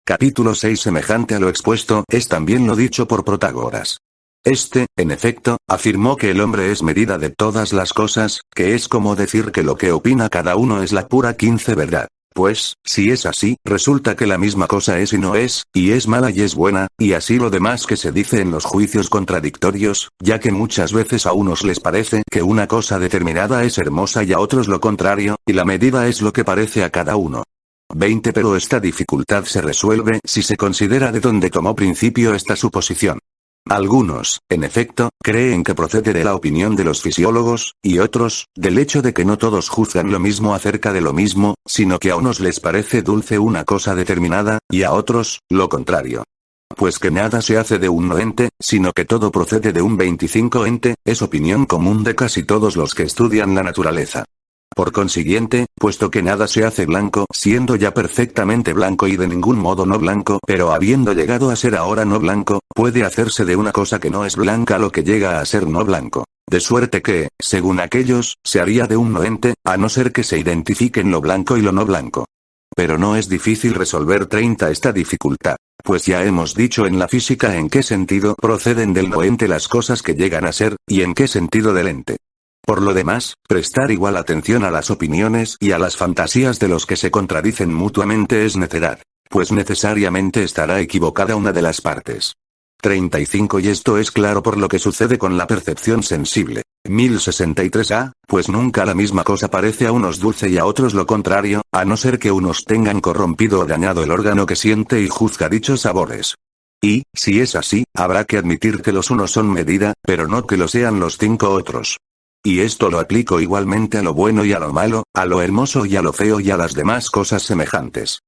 Capítulo 6. Semejante a lo expuesto es también lo dicho por Protágoras. Este, en efecto, afirmó que el hombre es medida de todas las cosas, que es como decir que lo que opina cada uno es la pura 15 verdad. Pues, si es así, resulta que la misma cosa es y no es, y es mala y es buena, y así lo demás que se dice en los juicios contradictorios, ya que muchas veces a unos les parece que una cosa determinada es hermosa y a otros lo contrario, y la medida es lo que parece a cada uno. 20. Pero esta dificultad se resuelve si se considera de dónde tomó principio esta suposición. Algunos, en efecto, creen que procede de la opinión de los fisiólogos, y otros, del hecho de que no todos juzgan lo mismo acerca de lo mismo, sino que a unos les parece dulce una cosa determinada, y a otros, lo contrario. Pues que nada se hace de un no ente, sino que todo procede de un 25 ente, es opinión común de casi todos los que estudian la naturaleza. Por consiguiente, puesto que nada se hace blanco, siendo ya perfectamente blanco y de ningún modo no blanco, pero habiendo llegado a ser ahora no blanco, puede hacerse de una cosa que no es blanca lo que llega a ser no blanco. De suerte que, según aquellos, se haría de un no ente, a no ser que se identifiquen lo blanco y lo no blanco. Pero no es difícil resolver 30 esta dificultad, pues ya hemos dicho en la física en qué sentido proceden del no ente las cosas que llegan a ser, y en qué sentido del ente. Por lo demás, prestar igual atención a las opiniones y a las fantasías de los que se contradicen mutuamente es necedad, pues necesariamente estará equivocada una de las partes. 35. Y esto es claro por lo que sucede con la percepción sensible. 1063a, pues nunca la misma cosa parece a unos dulce y a otros lo contrario, a no ser que unos tengan corrompido o dañado el órgano que siente y juzga dichos sabores. Y, si es así, habrá que admitir que los unos son medida, pero no que lo sean los 5 otros. Y esto lo aplico igualmente a lo bueno y a lo malo, a lo hermoso y a lo feo y a las demás cosas semejantes.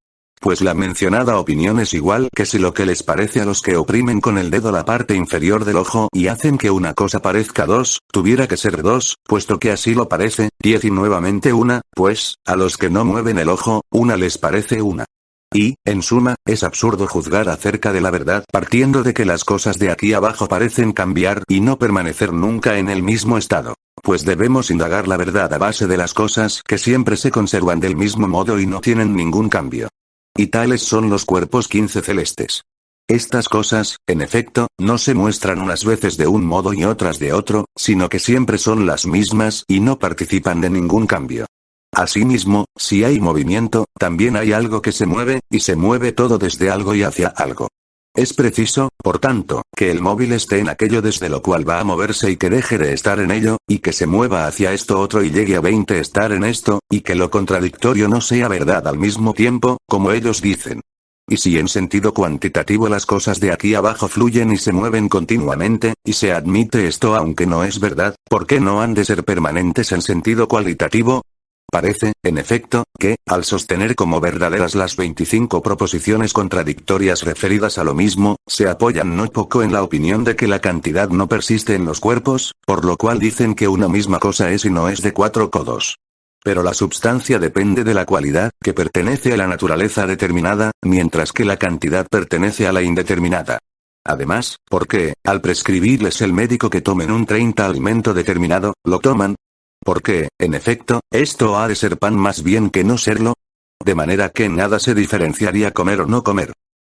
Pues la mencionada opinión es igual que si lo que les parece a los que oprimen con el dedo la parte inferior del ojo y hacen que una cosa parezca 2, tuviera que ser 2, puesto que así lo parece, 10 y nuevamente una, pues, a los que no mueven el ojo, una les parece una. Y, en suma, es absurdo juzgar acerca de la verdad partiendo de que las cosas de aquí abajo parecen cambiar y no permanecer nunca en el mismo estado. Pues debemos indagar la verdad a base de las cosas que siempre se conservan del mismo modo y no tienen ningún cambio. Y tales son los cuerpos 15 celestes. Estas cosas, en efecto, no se muestran unas veces de un modo y otras de otro, sino que siempre son las mismas y no participan de ningún cambio. Asimismo, si hay movimiento, también hay algo que se mueve, y se mueve todo desde algo y hacia algo. Es preciso, por tanto, que el móvil esté en aquello desde lo cual va a moverse y que deje de estar en ello, y que se mueva hacia esto otro y llegue a 20 estar en esto, y que lo contradictorio no sea verdad al mismo tiempo, como ellos dicen. Y si en sentido cuantitativo las cosas de aquí abajo fluyen y se mueven continuamente, y se admite esto aunque no es verdad, ¿por qué no han de ser permanentes en sentido cualitativo? Parece, en efecto, que, al sostener como verdaderas las 25 proposiciones contradictorias referidas a lo mismo, se apoyan no poco en la opinión de que la cantidad no persiste en los cuerpos, por lo cual dicen que una misma cosa es y no es de 4 codos. Pero la substancia depende de la cualidad, que pertenece a la naturaleza determinada, mientras que la cantidad pertenece a la indeterminada. Además, porque, al prescribirles el médico que tomen un 30 alimento determinado, lo toman. Porque, en efecto, esto ha de ser pan más bien que no serlo. De manera que nada se diferenciaría comer o no comer.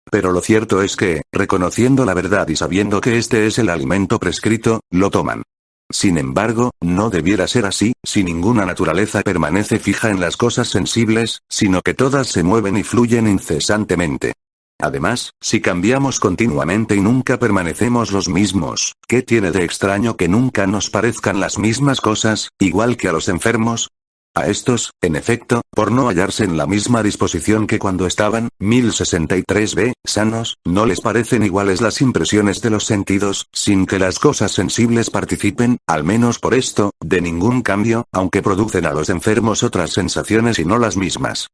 Pero lo cierto es que, reconociendo la verdad y sabiendo que este es el alimento prescrito, lo toman. Sin embargo, no debiera ser así, si ninguna naturaleza permanece fija en las cosas sensibles, sino que todas se mueven y fluyen incesantemente. Además, si cambiamos continuamente y nunca permanecemos los mismos, ¿qué tiene de extraño que nunca nos parezcan las mismas cosas, igual que a los enfermos? A estos, en efecto, por no hallarse en la misma disposición que cuando estaban, 1063b, sanos, no les parecen iguales las impresiones de los sentidos, sin que las cosas sensibles participen, al menos por esto, de ningún cambio, aunque producen a los enfermos otras sensaciones y no las mismas.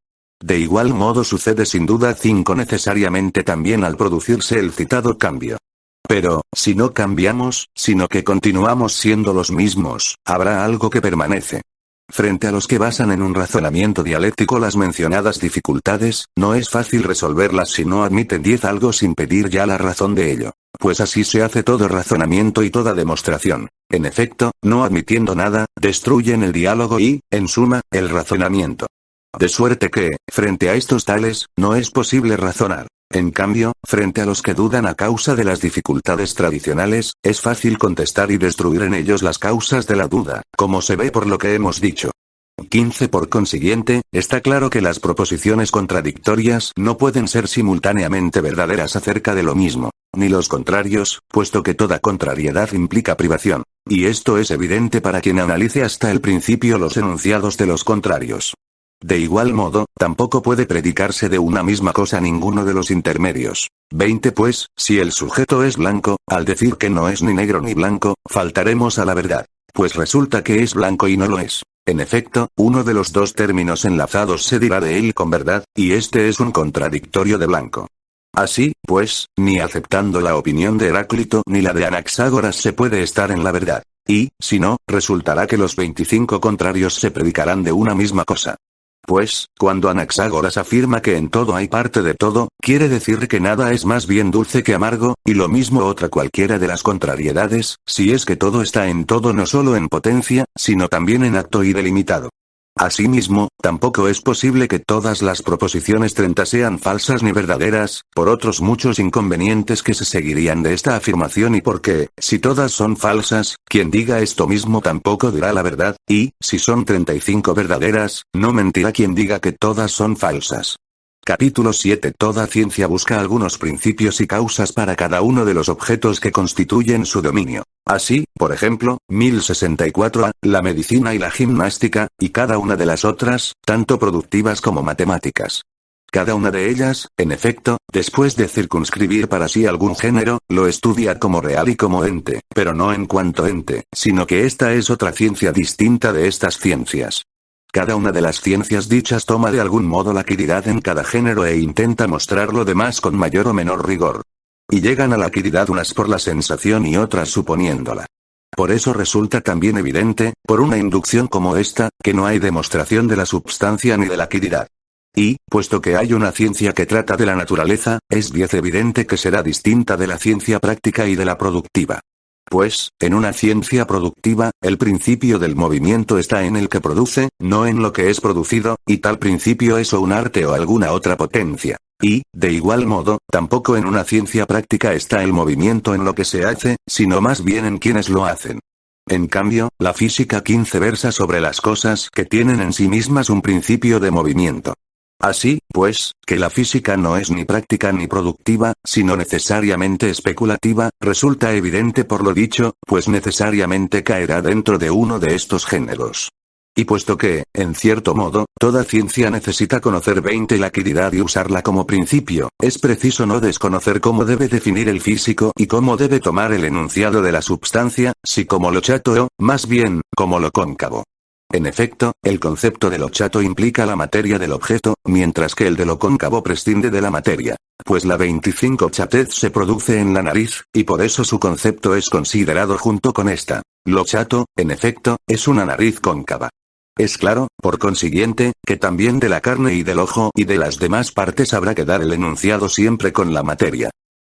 De igual modo sucede sin duda 5 necesariamente también al producirse el citado cambio. Pero, si no cambiamos, sino que continuamos siendo los mismos, habrá algo que permanece. Frente a los que basan en un razonamiento dialéctico las mencionadas dificultades, no es fácil resolverlas si no admiten 10 algo sin pedir ya la razón de ello. Pues así se hace todo razonamiento y toda demostración. En efecto, no admitiendo nada, destruyen el diálogo y, en suma, el razonamiento. De suerte que, frente a estos tales, no es posible razonar. En cambio, frente a los que dudan a causa de las dificultades tradicionales, es fácil contestar y destruir en ellos las causas de la duda, como se ve por lo que hemos dicho. 15. Por consiguiente, está claro que las proposiciones contradictorias no pueden ser simultáneamente verdaderas acerca de lo mismo, ni los contrarios, puesto que toda contrariedad implica privación. Y esto es evidente para quien analice hasta el principio los enunciados de los contrarios. De igual modo, tampoco puede predicarse de una misma cosa ninguno de los intermedios. 20. Pues, si el sujeto es blanco, al decir que no es ni negro ni blanco, faltaremos a la verdad. Pues resulta que es blanco y no lo es. En efecto, uno de los dos términos enlazados se dirá de él con verdad, y este es un contradictorio de blanco. Así, pues, ni aceptando la opinión de Heráclito ni la de Anaxágoras se puede estar en la verdad. Y, si no, resultará que los 25 contrarios se predicarán de una misma cosa. Pues, cuando Anaxágoras afirma que en todo hay parte de todo, quiere decir que nada es más bien dulce que amargo, y lo mismo otra cualquiera de las contrariedades, si es que todo está en todo no solo en potencia, sino también en acto y delimitado. Asimismo, tampoco es posible que todas las proposiciones 30 sean falsas ni verdaderas, por otros muchos inconvenientes que se seguirían de esta afirmación y porque, si todas son falsas, quien diga esto mismo tampoco dirá la verdad, y, si son 35 verdaderas, no mentirá quien diga que todas son falsas. Capítulo 7. Toda ciencia busca algunos principios y causas para cada uno de los objetos que constituyen su dominio. Así, por ejemplo, 1064a, la medicina y la gimnástica, y cada una de las otras, tanto productivas como matemáticas. Cada una de ellas, en efecto, después de circunscribir para sí algún género, lo estudia como real y como ente, pero no en cuanto ente, sino que esta es otra ciencia distinta de estas ciencias. Cada una de las ciencias dichas toma de algún modo la quiridad en cada género e intenta mostrar lo demás con mayor o menor rigor. Y llegan a la quiridad unas por la sensación y otras suponiéndola. Por eso resulta también evidente, por una inducción como esta, que no hay demostración de la substancia ni de la quiridad. Y, puesto que hay una ciencia que trata de la naturaleza, es bien evidente que será distinta de la ciencia práctica y de la productiva. Pues, en una ciencia productiva, el principio del movimiento está en el que produce, no en lo que es producido, y tal principio es o un arte o alguna otra potencia. Y, de igual modo, tampoco en una ciencia práctica está el movimiento en lo que se hace, sino más bien en quienes lo hacen. En cambio, la física 15 versa sobre las cosas que tienen en sí mismas un principio de movimiento. Así, pues, que la física no es ni práctica ni productiva, sino necesariamente especulativa, resulta evidente por lo dicho, pues necesariamente caerá dentro de uno de estos géneros. Y puesto que, en cierto modo, toda ciencia necesita conocer 20 la quiridad y usarla como principio, es preciso no desconocer cómo debe definir el físico y cómo debe tomar el enunciado de la substancia, si como lo chato o, más bien, como lo cóncavo. En efecto, el concepto de lo chato implica la materia del objeto, mientras que el de lo cóncavo prescinde de la materia. Pues la 25 chatez se produce en la nariz, y por eso su concepto es considerado junto con esta. Lo chato, en efecto, es una nariz cóncava. Es claro, por consiguiente, que también de la carne y del ojo y de las demás partes habrá que dar el enunciado siempre con la materia.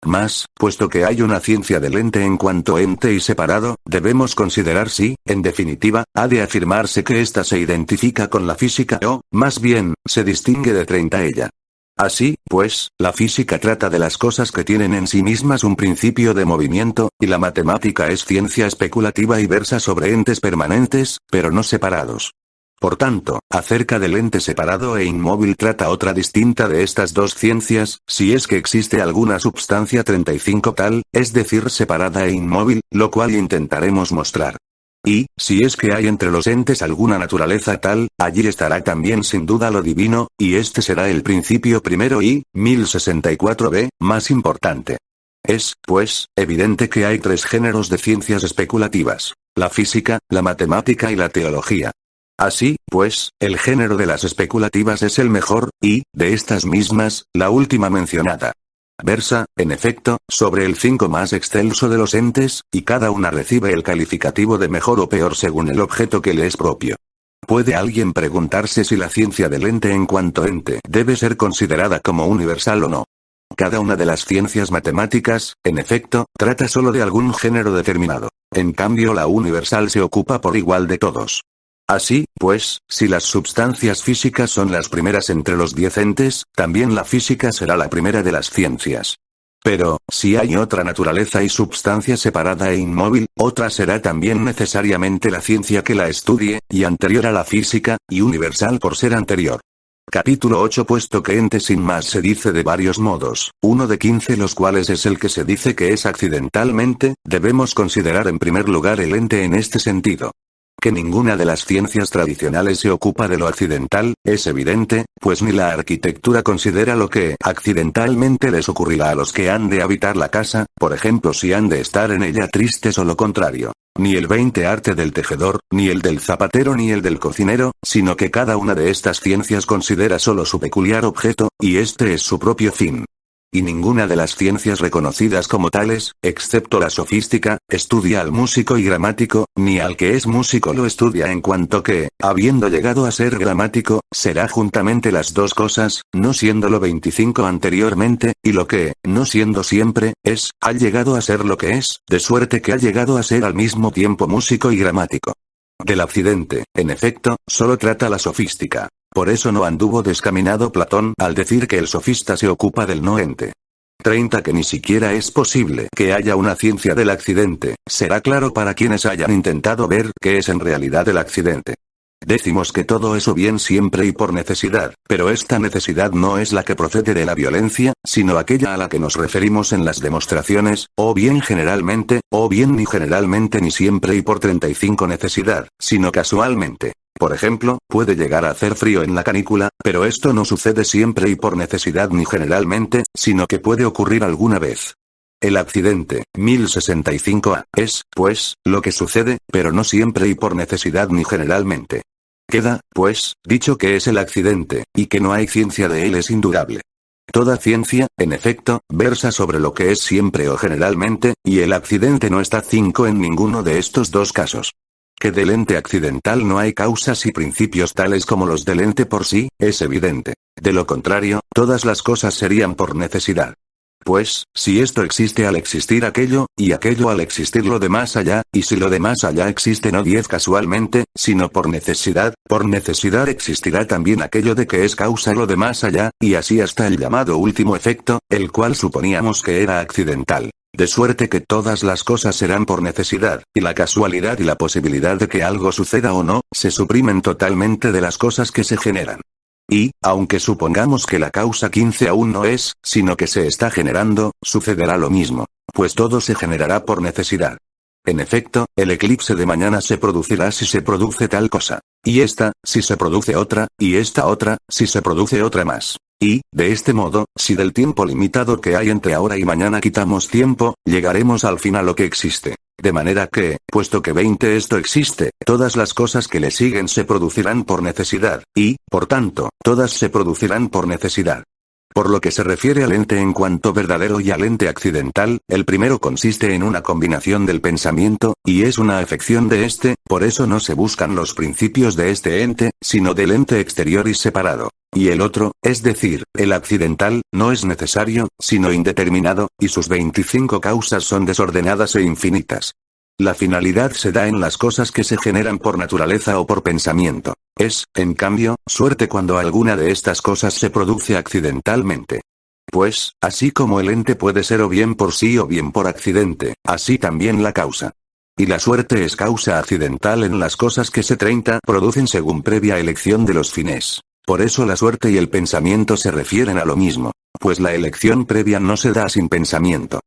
Mas, puesto que hay una ciencia del ente en cuanto ente y separado, debemos considerar si, en definitiva, ha de afirmarse que ésta se identifica con la física o, más bien, se distingue de 30 ella. Así, pues, la física trata de las cosas que tienen en sí mismas un principio de movimiento, y la matemática es ciencia especulativa y versa sobre entes permanentes, pero no separados. Por tanto, acerca del ente separado e inmóvil trata otra distinta de estas dos ciencias, si es que existe alguna substancia 35 tal, es decir separada e inmóvil, lo cual intentaremos mostrar. Y, si es que hay entre los entes alguna naturaleza tal, allí estará también sin duda lo divino, y este será el principio primero y, 1064b, más importante. Es, pues, evidente que hay tres géneros de ciencias especulativas: la física, la matemática y la teología. Así, pues, el género de las especulativas es el mejor, y, de estas mismas, la última mencionada. Versa, en efecto, sobre el 5 más excelso de los entes, y cada una recibe el calificativo de mejor o peor según el objeto que le es propio. ¿Puede alguien preguntarse si la ciencia del ente en cuanto ente debe ser considerada como universal o no? Cada una de las ciencias matemáticas, en efecto, trata solo de algún género determinado. En cambio la universal se ocupa por igual de todos. Así, pues, si las substancias físicas son las primeras entre los 10 entes, también la física será la primera de las ciencias. Pero, si hay otra naturaleza y substancia separada e inmóvil, otra será también necesariamente la ciencia que la estudie, y anterior a la física, y universal por ser anterior. Capítulo 8. Puesto que ente sin más se dice de varios modos, uno de 15 los cuales es el que se dice que es accidentalmente, debemos considerar en primer lugar el ente en este sentido. Que ninguna de las ciencias tradicionales se ocupa de lo accidental, es evidente, pues ni la arquitectura considera lo que accidentalmente les ocurrirá a los que han de habitar la casa, por ejemplo si han de estar en ella tristes o lo contrario. Ni el 20 arte del tejedor, ni el del zapatero ni el del cocinero, sino que cada una de estas ciencias considera solo su peculiar objeto, y este es su propio fin. Y ninguna de las ciencias reconocidas como tales, excepto la sofística, estudia al músico y gramático, ni al que es músico lo estudia en cuanto que, habiendo llegado a ser gramático, será juntamente las dos cosas, no siendo lo 25 anteriormente, y lo que, no siendo siempre, ha llegado a ser lo que es, de suerte que ha llegado a ser al mismo tiempo músico y gramático. Del accidente, en efecto, solo trata la sofística. Por eso no anduvo descaminado Platón al decir que el sofista se ocupa del no ente. 30. Que ni siquiera es posible que haya una ciencia del accidente, será claro para quienes hayan intentado ver qué es en realidad el accidente. Decimos que todo es o bien siempre y por necesidad, pero esta necesidad no es la que procede de la violencia, sino aquella a la que nos referimos en las demostraciones, o bien generalmente, o bien ni generalmente ni siempre y por 35 necesidad, sino casualmente. Por ejemplo, puede llegar a hacer frío en la canícula, pero esto no sucede siempre y por necesidad ni generalmente, sino que puede ocurrir alguna vez. El accidente, 1065a, es, pues, lo que sucede, pero no siempre y por necesidad ni generalmente. Queda, pues, dicho que es el accidente, y que no hay ciencia de él es indudable. Toda ciencia, en efecto, versa sobre lo que es siempre o generalmente, y el accidente no está 5 en ninguno de estos dos casos. Que del ente accidental no hay causas y principios tales como los del ente por sí, es evidente. De lo contrario, todas las cosas serían por necesidad. Pues, si esto existe al existir aquello, y aquello al existir lo de más allá, y si lo de más allá existe no 10 casualmente, sino por necesidad existirá también aquello de que es causa lo de más allá, y así hasta el llamado último efecto, el cual suponíamos que era accidental. De suerte que todas las cosas serán por necesidad, y la casualidad y la posibilidad de que algo suceda o no, se suprimen totalmente de las cosas que se generan. Y, aunque supongamos que la causa 15 aún no es, sino que se está generando, sucederá lo mismo, pues todo se generará por necesidad. En efecto, el eclipse de mañana se producirá si se produce tal cosa. Y esta, si se produce otra, y esta otra, si se produce otra más. Y, de este modo, si del tiempo limitado que hay entre ahora y mañana quitamos tiempo, llegaremos al fin a lo que existe. De manera que, puesto que 20 esto existe, todas las cosas que le siguen se producirán por necesidad, y, por tanto, todas se producirán por necesidad. Por lo que se refiere al ente en cuanto verdadero y al ente accidental, el primero consiste en una combinación del pensamiento, y es una afección de este, por eso no se buscan los principios de este ente, sino del ente exterior y separado. Y el otro, es decir, el accidental, no es necesario, sino indeterminado, y sus 25 causas son desordenadas e infinitas. La finalidad se da en las cosas que se generan por naturaleza o por pensamiento. Es, en cambio, suerte cuando alguna de estas cosas se produce accidentalmente. Pues, así como el ente puede ser o bien por sí o bien por accidente, así también la causa. Y la suerte es causa accidental en las cosas que se producen según previa elección de los fines. Por eso la suerte y el pensamiento se refieren a lo mismo, pues la elección previa no se da sin pensamiento.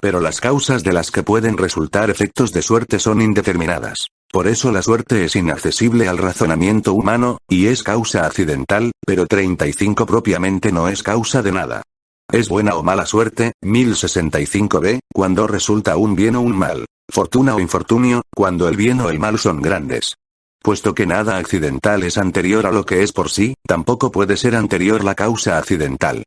Pero las causas de las que pueden resultar efectos de suerte son indeterminadas. Por eso la suerte es inaccesible al razonamiento humano, y es causa accidental, pero 35 propiamente no es causa de nada. Es buena o mala suerte, 1065b, cuando resulta un bien o un mal. Fortuna o infortunio, cuando el bien o el mal son grandes. Puesto que nada accidental es anterior a lo que es por sí, tampoco puede ser anterior la causa accidental.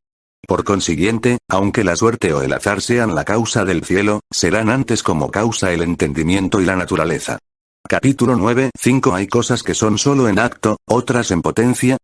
Por consiguiente, aunque la suerte o el azar sean la causa del cielo, serán antes como causa el entendimiento y la naturaleza. Capítulo 9. 5. Hay cosas que son solo en acto, otras en potencia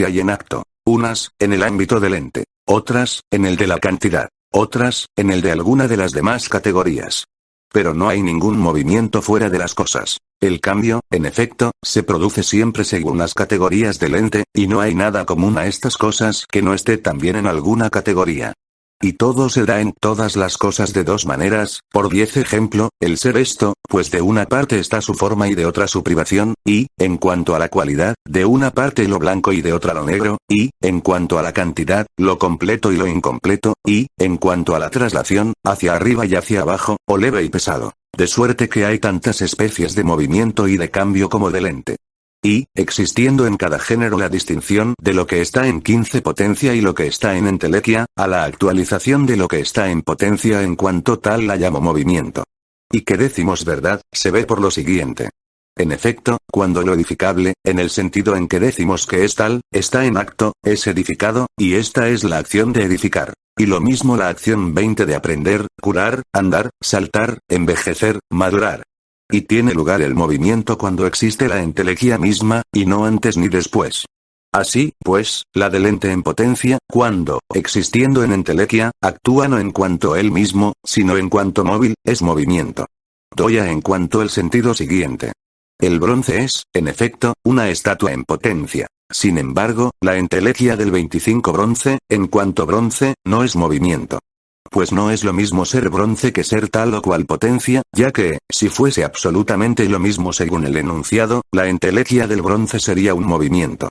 y en acto. Unas, en el ámbito del ente. Otras, en el de la cantidad. Otras, en el de alguna de las demás categorías. Pero no hay ningún movimiento fuera de las cosas. El cambio, en efecto, se produce siempre según las categorías del ente, y no hay nada común a estas cosas que no esté también en alguna categoría. Y todo se da en todas las cosas de dos maneras, por 10 ejemplo, el ser esto, pues de una parte está su forma y de otra su privación, y, en cuanto a la cualidad, de una parte lo blanco y de otra lo negro, y, en cuanto a la cantidad, lo completo y lo incompleto, y, en cuanto a la traslación, hacia arriba y hacia abajo, o leve y pesado. De suerte que hay tantas especies de movimiento y de cambio como de ente. Y, existiendo en cada género la distinción de lo que está en 15 potencia y lo que está en entelequia, a la actualización de lo que está en potencia en cuanto tal la llamo movimiento. Y que decimos verdad, se ve por lo siguiente. En efecto, cuando lo edificable, en el sentido en que decimos que es tal, está en acto, es edificado, y esta es la acción de edificar. Y lo mismo la acción 20 de aprender, curar, andar, saltar, envejecer, madurar. Y tiene lugar el movimiento cuando existe la entelequia misma, y no antes ni después. Así, pues, la del ente en potencia, cuando, existiendo en entelequia, actúa no en cuanto él mismo, sino en cuanto móvil, es movimiento. Doy a en cuanto el sentido siguiente. El bronce es, en efecto, una estatua en potencia. Sin embargo, la entelequia del 25 bronce, en cuanto bronce, no es movimiento. Pues no es lo mismo ser bronce que ser tal o cual potencia, ya que, si fuese absolutamente lo mismo según el enunciado, la entelequia del bronce sería un movimiento.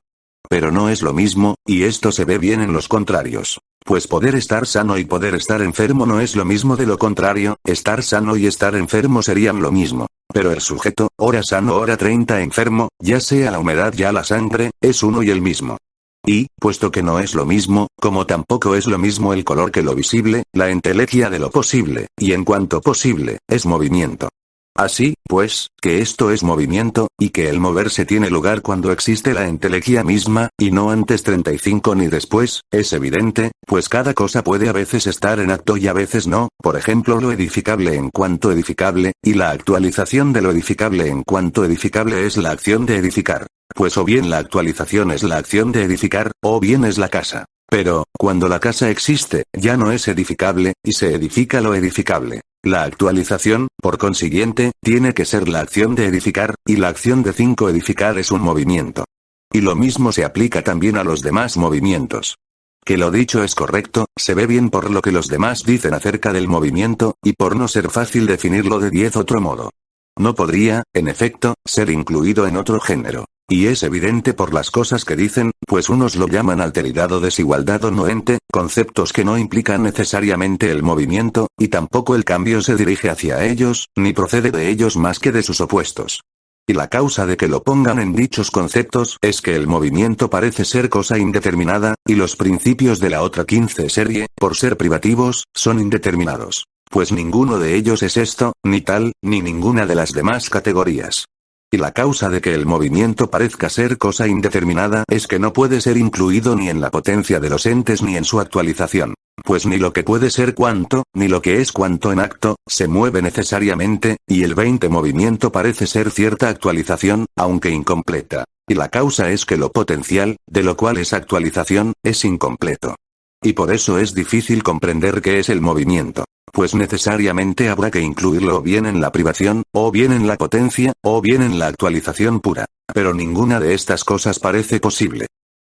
Pero no es lo mismo, y esto se ve bien en los contrarios. Pues poder estar sano y poder estar enfermo no es lo mismo, de lo contrario, estar sano y estar enfermo serían lo mismo. Pero el sujeto, ora sano ora 30 enfermo, ya sea la humedad ya la sangre, es uno y el mismo. Y, puesto que no es lo mismo, como tampoco es lo mismo el color que lo visible, la entelequia de lo posible, y en cuanto posible, es movimiento. Así, pues, que esto es movimiento, y que el moverse tiene lugar cuando existe la entelequia misma, y no antes 35 ni después, es evidente, pues cada cosa puede a veces estar en acto y a veces no, por ejemplo lo edificable en cuanto edificable, y la actualización de lo edificable en cuanto edificable es la acción de edificar. Pues o bien la actualización es la acción de edificar, o bien es la casa. Pero, cuando la casa existe, ya no es edificable, y se edifica lo edificable. La actualización, por consiguiente, tiene que ser la acción de edificar, y la acción de 5 edificar es un movimiento. Y lo mismo se aplica también a los demás movimientos. Que lo dicho es correcto, se ve bien por lo que los demás dicen acerca del movimiento, y por no ser fácil definirlo de 10 otro modo. No podría, en efecto, ser incluido en otro género. Y es evidente por las cosas que dicen, pues unos lo llaman alteridad o desigualdad o no ente, conceptos que no implican necesariamente el movimiento, y tampoco el cambio se dirige hacia ellos, ni procede de ellos más que de sus opuestos. Y la causa de que lo pongan en dichos conceptos es que el movimiento parece ser cosa indeterminada, y los principios de la otra 15 serie, por ser privativos, son indeterminados. Pues ninguno de ellos es esto, ni tal, ni ninguna de las demás categorías. Y la causa de que el movimiento parezca ser cosa indeterminada es que no puede ser incluido ni en la potencia de los entes ni en su actualización. Pues ni lo que puede ser cuanto, ni lo que es cuanto en acto, se mueve necesariamente, y el 20 movimiento parece ser cierta actualización, aunque incompleta. Y la causa es que lo potencial, de lo cual es actualización, es incompleto. Y por eso es difícil comprender qué es el movimiento. Pues necesariamente habrá que incluirlo o bien en la privación, o bien en la potencia, o bien en la actualización pura. Pero ninguna de estas cosas parece posible.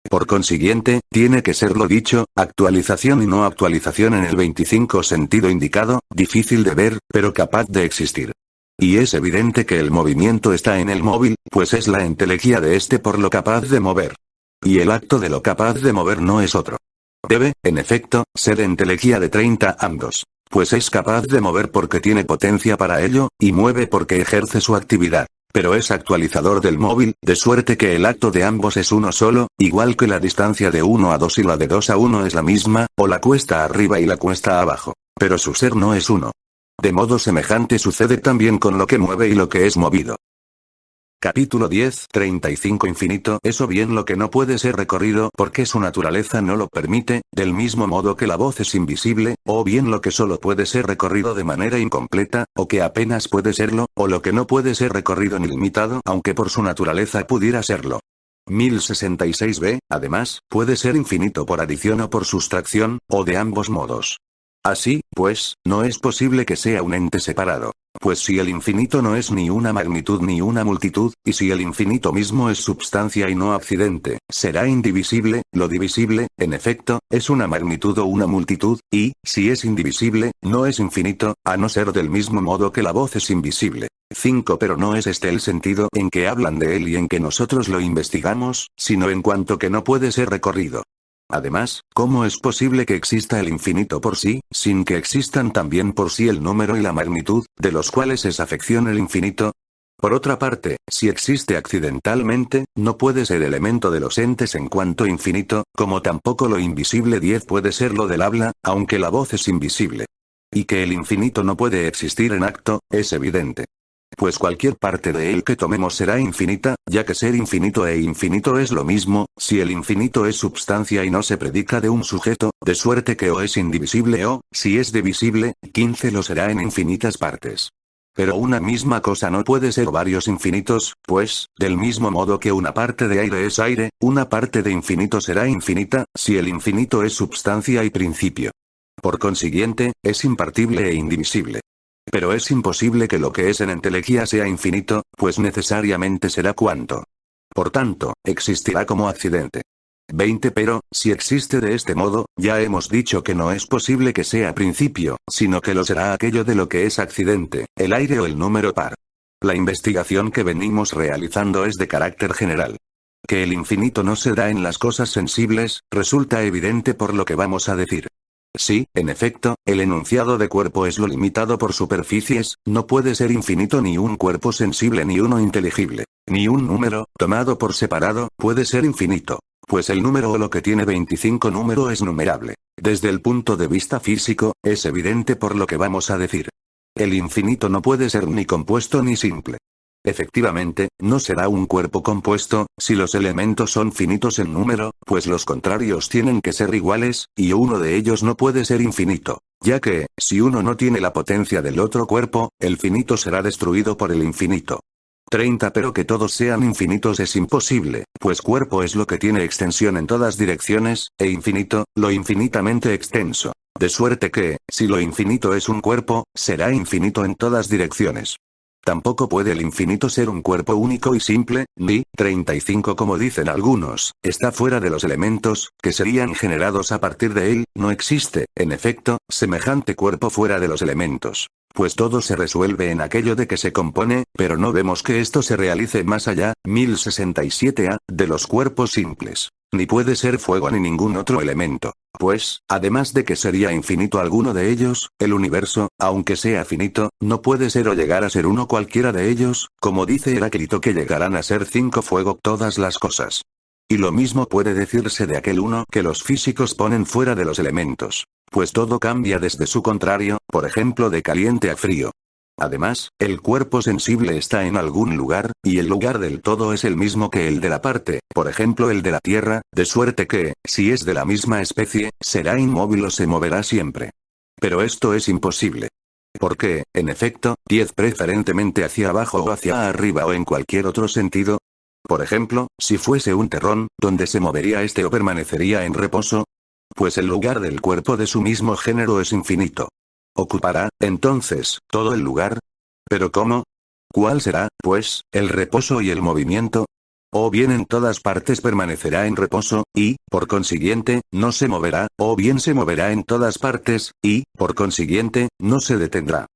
Por consiguiente, tiene que ser lo dicho, actualización y no actualización en el 25 sentido indicado, difícil de ver, pero capaz de existir. Y es evidente que el movimiento está en el móvil, pues es la entelequia de este por lo capaz de mover. Y el acto de lo capaz de mover no es otro. Debe, en efecto, ser entelequia de 30 ambos. Pues es capaz de mover porque tiene potencia para ello, y mueve porque ejerce su actividad. Pero es actualizador del móvil, de suerte que el acto de ambos es uno solo, igual que la distancia de 1 a 2 y la de 2 a 1 es la misma, o la cuesta arriba y la cuesta abajo. Pero su ser no es uno. De modo semejante sucede también con lo que mueve y lo que es movido. Capítulo 10, 35 Infinito es o bien lo que no puede ser recorrido porque su naturaleza no lo permite, del mismo modo que la voz es invisible, o bien lo que solo puede ser recorrido de manera incompleta, o que apenas puede serlo, o lo que no puede ser recorrido ni limitado aunque por su naturaleza pudiera serlo. 1066b, además, puede ser infinito por adición o por sustracción, o de ambos modos. Así, pues, no es posible que sea un ente separado. Pues si el infinito no es ni una magnitud ni una multitud, y si el infinito mismo es substancia y no accidente, será indivisible, lo divisible, en efecto, es una magnitud o una multitud, y, si es indivisible, no es infinito, a no ser del mismo modo que la voz es invisible. 5. Pero no es este el sentido en que hablan de él y en que nosotros lo investigamos, sino en cuanto que no puede ser recorrido. Además, ¿cómo es posible que exista el infinito por sí, sin que existan también por sí el número y la magnitud, de los cuales es afección el infinito? Por otra parte, si existe accidentalmente, no puede ser elemento de los entes en cuanto infinito, como tampoco lo invisible 10 puede ser lo del habla, aunque la voz es invisible. Y que el infinito no puede existir en acto, es evidente. Pues cualquier parte de él que tomemos será infinita, ya que ser infinito e infinito es lo mismo, si el infinito es substancia y no se predica de un sujeto, de suerte que o es indivisible o, si es divisible, 15 lo será en infinitas partes. Pero una misma cosa no puede ser varios infinitos, pues, del mismo modo que una parte de aire es aire, una parte de infinito será infinita, si el infinito es substancia y principio. Por consiguiente, es impartible e indivisible. Pero es imposible que lo que es en entelequia sea infinito, pues necesariamente será cuanto. Por tanto, existirá como accidente. 20. Pero, si existe de este modo, ya hemos dicho que no es posible que sea principio, sino que lo será aquello de lo que es accidente, el aire o el número par. La investigación que venimos realizando es de carácter general. Que el infinito no se da en las cosas sensibles, resulta evidente por lo que vamos a decir. Sí, en efecto, el enunciado de cuerpo es lo limitado por superficies, no puede ser infinito ni un cuerpo sensible ni uno inteligible. Ni un número, tomado por separado, puede ser infinito. Pues el número o lo que tiene 25 número es numerable. Desde el punto de vista físico, es evidente por lo que vamos a decir. El infinito no puede ser ni compuesto ni simple. Efectivamente, no será un cuerpo compuesto, si los elementos son finitos en número, pues los contrarios tienen que ser iguales, y uno de ellos no puede ser infinito, ya que, si uno no tiene la potencia del otro cuerpo, el finito será destruido por el infinito. 30. Pero que todos sean infinitos es imposible, pues cuerpo es lo que tiene extensión en todas direcciones, e infinito, lo infinitamente extenso. De suerte que, si lo infinito es un cuerpo, será infinito en todas direcciones. Tampoco puede el infinito ser un cuerpo único y simple, ni, 35 como dicen algunos, está fuera de los elementos, que serían generados a partir de él, no existe, en efecto, semejante cuerpo fuera de los elementos. Pues todo se resuelve en aquello de que se compone, pero no vemos que esto se realice más allá, 1067a, de los cuerpos simples. Ni puede ser fuego ni ningún otro elemento. Pues, además de que sería infinito alguno de ellos, el universo, aunque sea finito, no puede ser o llegar a ser uno cualquiera de ellos, como dice Heráclito que llegarán a ser 5 fuego todas las cosas. Y lo mismo puede decirse de aquel uno que los físicos ponen fuera de los elementos. Pues todo cambia desde su contrario, por ejemplo de caliente a frío. Además, el cuerpo sensible está en algún lugar, y el lugar del todo es el mismo que el de la parte, por ejemplo el de la tierra, de suerte que, si es de la misma especie, será inmóvil o se moverá siempre. Pero esto es imposible. Porque, en efecto, 10 preferentemente hacia abajo o hacia arriba o en cualquier otro sentido. Por ejemplo, si fuese un terrón, ¿dónde se movería este o permanecería en reposo? Pues el lugar del cuerpo de su mismo género es infinito. ¿Ocupará, entonces, todo el lugar? ¿Pero cómo? ¿Cuál será, pues, el reposo y el movimiento? O bien en todas partes permanecerá en reposo, y, por consiguiente, no se moverá, o bien se moverá en todas partes, y, por consiguiente, no se detendrá.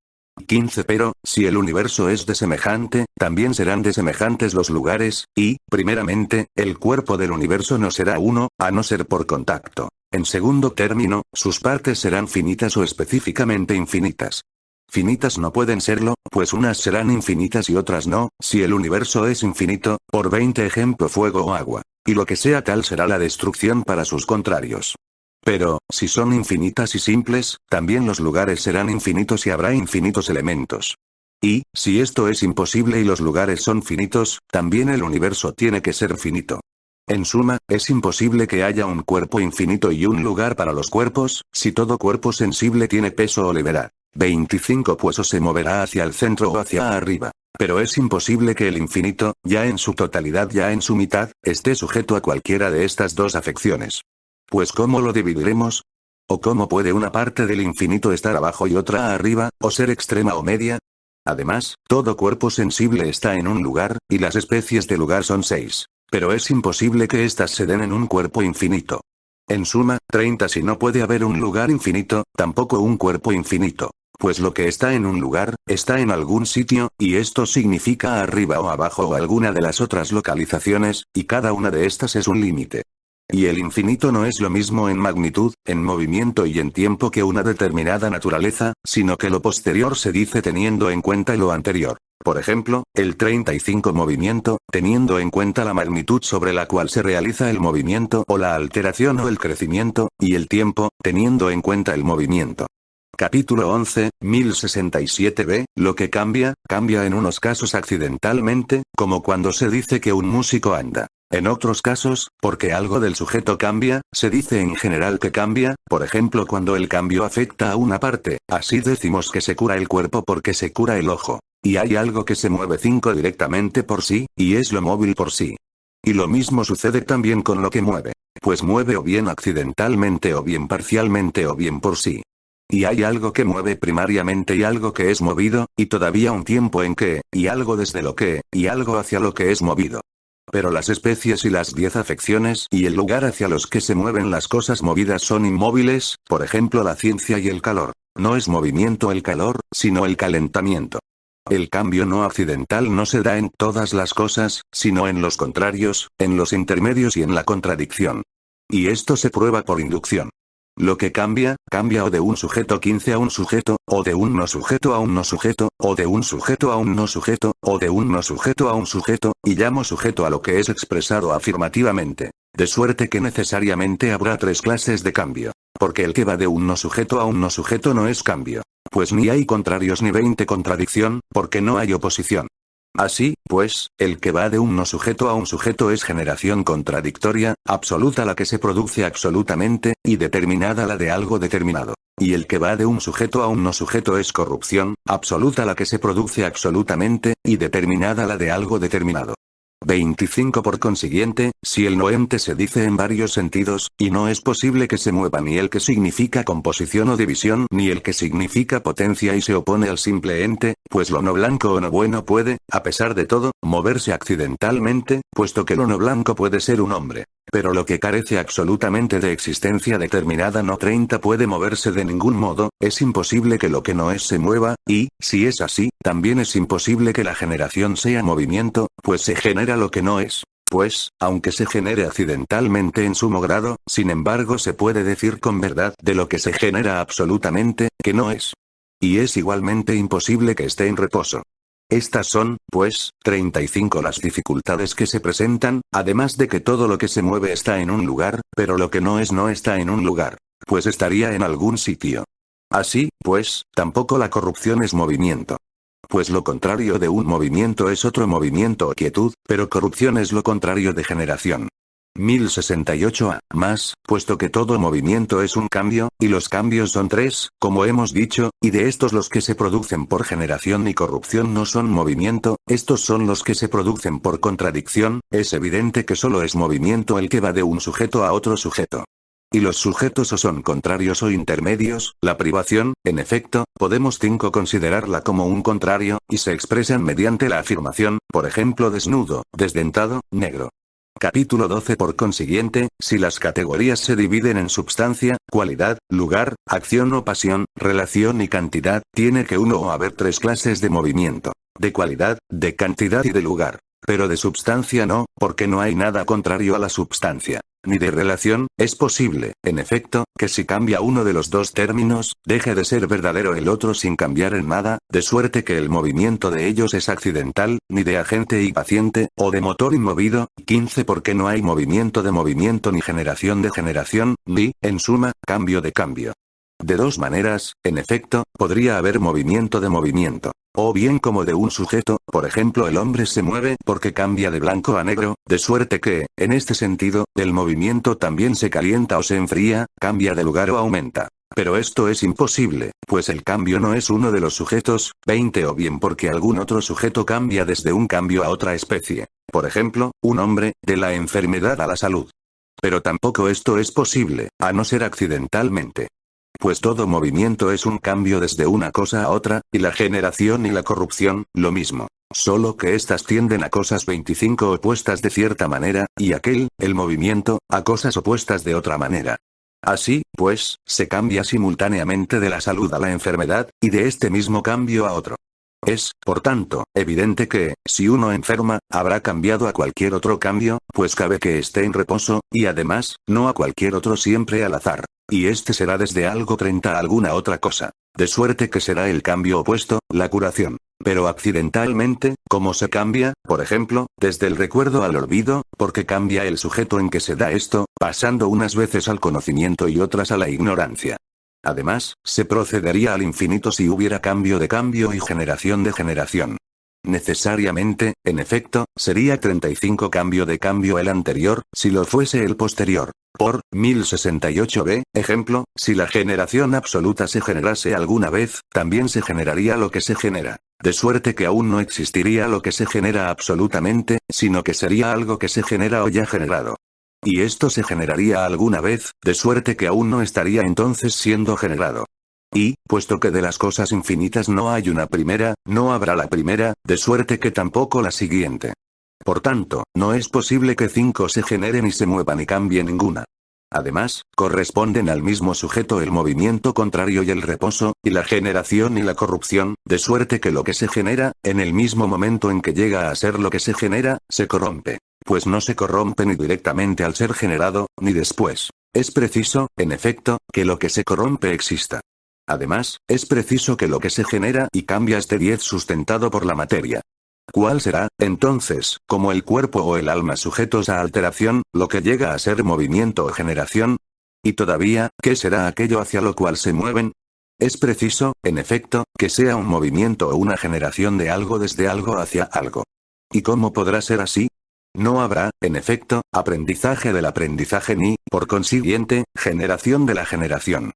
15. Pero, si el universo es de semejante, también serán de semejantes los lugares, y, primeramente, el cuerpo del universo no será uno, a no ser por contacto. En segundo término, sus partes serán finitas o específicamente infinitas. Finitas no pueden serlo, pues unas serán infinitas y otras no, si el universo es infinito, por 20 ejemplo fuego o agua. Y lo que sea tal será la destrucción para sus contrarios. Pero, si son infinitas y simples, también los lugares serán infinitos y habrá infinitos elementos. Y, si esto es imposible y los lugares son finitos, también el universo tiene que ser finito. En suma, es imposible que haya un cuerpo infinito y un lugar para los cuerpos, si todo cuerpo sensible tiene peso o levedad. 25 Pues o se moverá hacia el centro o hacia arriba. Pero es imposible que el infinito, ya en su totalidad ya en su mitad, esté sujeto a cualquiera de estas dos afecciones. Pues ¿cómo lo dividiremos? ¿O cómo puede una parte del infinito estar abajo y otra arriba, o ser extrema o media? Además, todo cuerpo sensible está en un lugar, y las especies de lugar son 6. Pero es imposible que éstas se den en un cuerpo infinito. En suma, 30 si no puede haber un lugar infinito, tampoco un cuerpo infinito. Pues lo que está en un lugar, está en algún sitio, y esto significa arriba o abajo o alguna de las otras localizaciones, y cada una de estas es un límite. Y el infinito no es lo mismo en magnitud, en movimiento y en tiempo que una determinada naturaleza, sino que lo posterior se dice teniendo en cuenta lo anterior. Por ejemplo, el 35 movimiento, teniendo en cuenta la magnitud sobre la cual se realiza el movimiento o la alteración o el crecimiento, y el tiempo, teniendo en cuenta el movimiento. Capítulo 11, 1067b, lo que cambia, cambia en unos casos accidentalmente, como cuando se dice que un músico anda. En otros casos, porque algo del sujeto cambia, se dice en general que cambia, por ejemplo cuando el cambio afecta a una parte, así decimos que se cura el cuerpo porque se cura el ojo. Y hay algo que se mueve 5 directamente por sí, y es lo móvil por sí. Y lo mismo sucede también con lo que mueve. Pues mueve o bien accidentalmente o bien parcialmente o bien por sí. Y hay algo que mueve primariamente y algo que es movido, y todavía un tiempo en que, y algo desde lo que, y algo hacia lo que es movido. Pero las especies y las 10 afecciones y el lugar hacia los que se mueven las cosas movidas son inmóviles, por ejemplo la ciencia y el calor. No es movimiento el calor, sino el calentamiento. El cambio no accidental no se da en todas las cosas, sino en los contrarios, en los intermedios y en la contradicción. Y esto se prueba por inducción. Lo que cambia, cambia o de un sujeto 15 a un sujeto, o de un no sujeto a un no sujeto, o de un sujeto a un no sujeto, o de un no sujeto a un sujeto, y llamo sujeto a lo que es expresado afirmativamente. De suerte que necesariamente habrá 3 clases de cambio. Porque el que va de un no sujeto a un no sujeto no es cambio. Pues ni hay contrarios ni 20 contradicción, porque no hay oposición. Así, pues, el que va de un no sujeto a un sujeto es generación contradictoria, absoluta la que se produce absolutamente, y determinada la de algo determinado. Y el que va de un sujeto a un no sujeto es corrupción, absoluta la que se produce absolutamente, y determinada la de algo determinado. 25 Por consiguiente, si el no ente se dice en varios sentidos, y no es posible que se mueva ni el que significa composición o división ni el que significa potencia y se opone al simple ente, pues lo no blanco o no bueno puede, a pesar de todo, moverse accidentalmente, puesto que lo no blanco puede ser un hombre. Pero lo que carece absolutamente de existencia determinada no 30 puede moverse de ningún modo, es imposible que lo que no es se mueva, y, si es así, también es imposible que la generación sea movimiento, pues se genera lo que no es. Pues, aunque se genere accidentalmente en sumo grado, sin embargo se puede decir con verdad de lo que se genera absolutamente, que no es. Y es igualmente imposible que esté en reposo. Estas son, pues, 35 las dificultades que se presentan, además de que todo lo que se mueve está en un lugar, pero lo que no está en un lugar, pues estaría en algún sitio. Así, pues, tampoco la corrupción es movimiento. Pues lo contrario de un movimiento es otro movimiento o quietud, pero corrupción es lo contrario de generación. 1068a, más, puesto que todo movimiento es un cambio, y los cambios son 3, como hemos dicho, y de estos los que se producen por generación y corrupción no son movimiento, estos son los que se producen por contradicción, es evidente que solo es movimiento el que va de un sujeto a otro sujeto. Y los sujetos o son contrarios o intermedios, la privación, en efecto, podemos 5 considerarla como un contrario, y se expresan mediante la afirmación, por ejemplo desnudo, desdentado, negro. Capítulo 12 Por consiguiente, si las categorías se dividen en substancia, cualidad, lugar, acción o pasión, relación y cantidad, tiene que uno o haber 3 clases de movimiento. De cualidad, de cantidad y de lugar. Pero de substancia no, porque no hay nada contrario a la substancia. Ni de relación, es posible, en efecto, que si cambia uno de los dos términos, deje de ser verdadero el otro sin cambiar en nada, de suerte que el movimiento de ellos es accidental, ni de agente y paciente, o de motor inmovido. 15 Porque no hay movimiento de movimiento ni generación de generación, ni, en suma, cambio de cambio. De 2 maneras, en efecto, podría haber movimiento de movimiento. O bien como de un sujeto, por ejemplo el hombre se mueve porque cambia de blanco a negro, de suerte que, en este sentido, el movimiento también se calienta o se enfría, cambia de lugar o aumenta. Pero esto es imposible, pues el cambio no es uno de los sujetos, 20 o bien porque algún otro sujeto cambia desde un cambio a otra especie. Por ejemplo, un hombre, de la enfermedad a la salud. Pero tampoco esto es posible, a no ser accidentalmente. Pues todo movimiento es un cambio desde una cosa a otra, y la generación y la corrupción, lo mismo. Solo que estas tienden a cosas 25 opuestas de cierta manera, y el movimiento, a cosas opuestas de otra manera. Así, pues, se cambia simultáneamente de la salud a la enfermedad, y de este mismo cambio a otro. Es, por tanto, evidente que, si uno enferma, habrá cambiado a cualquier otro cambio, pues cabe que esté en reposo, y además, no a cualquier otro siempre al azar. Y este será desde algo 30 a alguna otra cosa. De suerte que será el cambio opuesto, la curación. Pero accidentalmente, ¿cómo se cambia? Por ejemplo, desde el recuerdo al olvido, porque cambia el sujeto en que se da esto, pasando unas veces al conocimiento y otras a la ignorancia. Además, se procedería al infinito si hubiera cambio y generación de generación. Necesariamente, en efecto, sería 35 cambio de cambio el anterior, si lo fuese el posterior. Por 1068b, ejemplo, si la generación absoluta se generase alguna vez, también se generaría lo que se genera. De suerte que aún no existiría lo que se genera absolutamente, sino que sería algo que se genera o ya generado. Y esto se generaría alguna vez, de suerte que aún no estaría entonces siendo generado. Y, puesto que de las cosas infinitas no hay una primera, no habrá la primera, de suerte que tampoco la siguiente. Por tanto, no es posible que 5 se generen y se muevan y cambie ninguna. Además, corresponden al mismo sujeto el movimiento contrario y el reposo, y la generación y la corrupción, de suerte que lo que se genera, en el mismo momento en que llega a ser lo que se genera, se corrompe. Pues no se corrompe ni directamente al ser generado, ni después. Es preciso, en efecto, que lo que se corrompe exista. Además, es preciso que lo que se genera y cambia esté 10 sustentado por la materia. ¿Cuál será, entonces, como el cuerpo o el alma sujetos a alteración, lo que llega a ser movimiento o generación? Y todavía, ¿qué será aquello hacia lo cual se mueven? Es preciso, en efecto, que sea un movimiento o una generación de algo desde algo hacia algo. ¿Y cómo podrá ser así? No habrá, en efecto, aprendizaje del aprendizaje ni, por consiguiente, generación de la generación.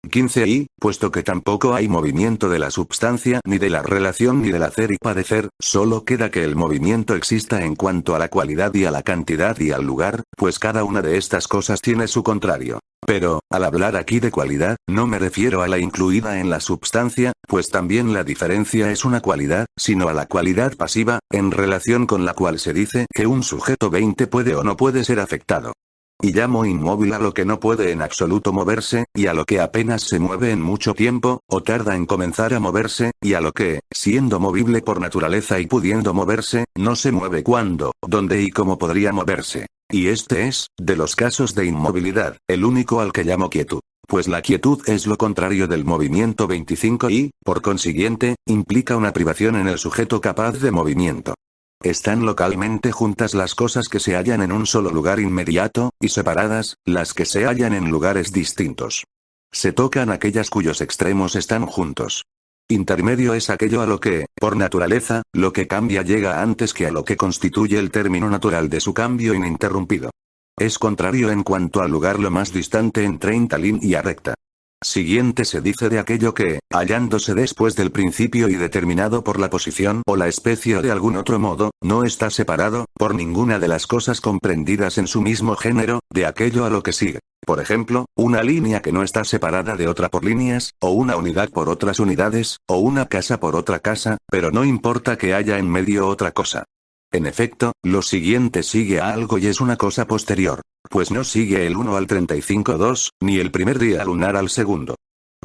15 Y, puesto que tampoco hay movimiento de la substancia ni de la relación ni del hacer y padecer, solo queda que el movimiento exista en cuanto a la cualidad y a la cantidad y al lugar, pues cada una de estas cosas tiene su contrario. Pero, al hablar aquí de cualidad, no me refiero a la incluida en la substancia, pues también la diferencia es una cualidad, sino a la cualidad pasiva, en relación con la cual se dice que un sujeto 20 puede o no puede ser afectado. Y llamo inmóvil a lo que no puede en absoluto moverse, y a lo que apenas se mueve en mucho tiempo, o tarda en comenzar a moverse, y a lo que, siendo movible por naturaleza y pudiendo moverse, no se mueve cuándo, dónde y cómo podría moverse. Y este es, de los casos de inmovilidad, el único al que llamo quietud. Pues la quietud es lo contrario del movimiento 25 y, por consiguiente, implica una privación en el sujeto capaz de movimiento. Están localmente juntas las cosas que se hallan en un solo lugar inmediato, y separadas, las que se hallan en lugares distintos. Se tocan aquellas cuyos extremos están juntos. Intermedio es aquello a lo que, por naturaleza, lo que cambia llega antes que a lo que constituye el término natural de su cambio ininterrumpido. Es contrario en cuanto al lugar lo más distante en 30 línea recta. Siguiente se dice de aquello que, hallándose después del principio y determinado por la posición o la especie o de algún otro modo, no está separado, por ninguna de las cosas comprendidas en su mismo género, de aquello a lo que sigue. Por ejemplo, una línea que no está separada de otra por líneas, o una unidad por otras unidades, o una casa por otra casa, pero no importa que haya en medio otra cosa. En efecto, lo siguiente sigue a algo y es una cosa posterior. Pues no sigue el 1 al 35-2, ni el primer día lunar al segundo.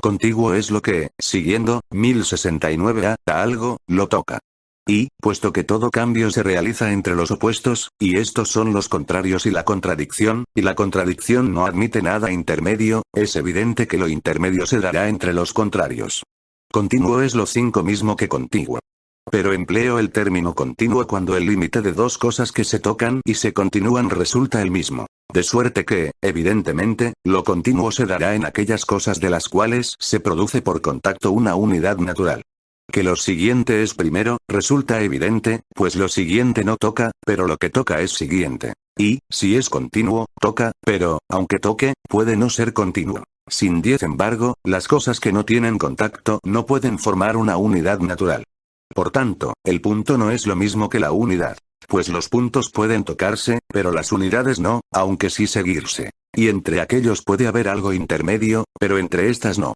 Contiguo es lo que, siguiendo, 1069 a algo, lo toca. Y, puesto que todo cambio se realiza entre los opuestos, y estos son los contrarios y la contradicción no admite nada intermedio, es evidente que lo intermedio se dará entre los contrarios. Continuo es lo 5 mismo que contiguo. Pero empleo el término continuo cuando el límite de dos cosas que se tocan y se continúan resulta el mismo. De suerte que, evidentemente, lo continuo se dará en aquellas cosas de las cuales se produce por contacto una unidad natural. Que lo siguiente es primero, resulta evidente, pues lo siguiente no toca, pero lo que toca es siguiente. Y, si es continuo, toca, pero, aunque toque, puede no ser continuo. Sin embargo, las cosas que no tienen contacto no pueden formar una unidad natural. Por tanto, el punto no es lo mismo que la unidad. Pues los puntos pueden tocarse, pero las unidades no, aunque sí seguirse. Y entre aquellos puede haber algo intermedio, pero entre estas no.